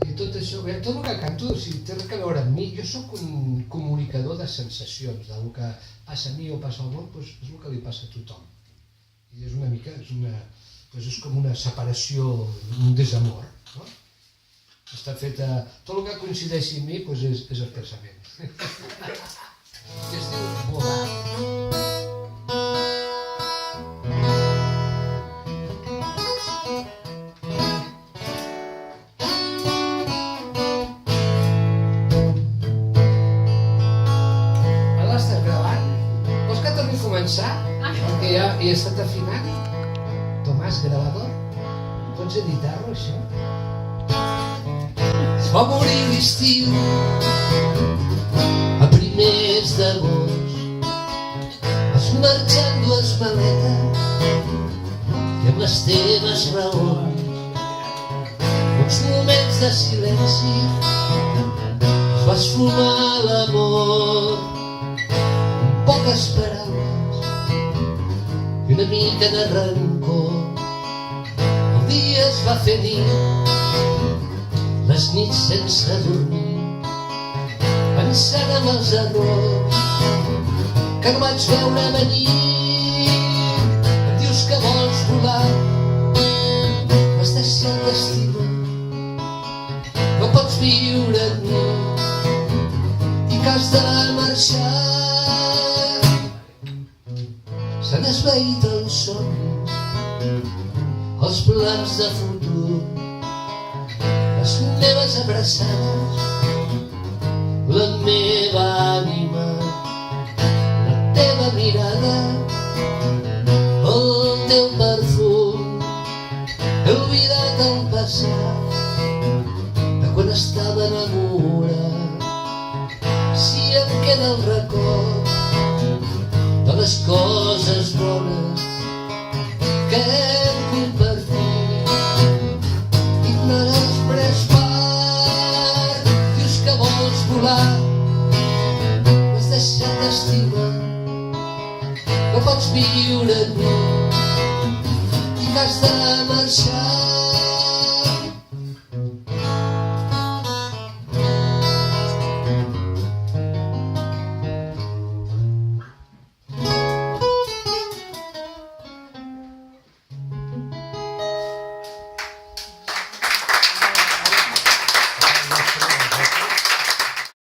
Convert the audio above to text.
I tot això, tot el que canto té res a veure amb mi. Jo sóc un comunicador de sensacions, del que passa a mi o passa al món, és el que li passa a tothom. I és una mica, és com una separació, un desamor. Està feta, tot el que coincideixi amb mi és el pensament. Que es diu volar. Perquè ja he estat afinant. Tomàs, gravador, pots editar-lo, això? Es va morir l'estiu a primers d'agost. Vas marxar amb dues maletes i amb les teves raons. Uns moments de silenci es va esfumar l'amor amb poques paraules i una mica de rancor. El dia es va fer nit, les nits sense dormir, pensant en els errors que no vaig veure venir. Em dius que vols volar, m'has deixat d'estimar, no pots viure amb mi i que has de marxar. S'han esvaït els somnis, els plans de futur, les meves abraçades, la meva ànima, la teva mirada, el teu perfum. He oblidat el passat de quan estava enamorat. Si em queda el record de les coses bones que hem compartit, i no n'has pres part. Dius que vols volar, m'has deixat d'estimar, no pots viure amb mi i que has de marxar.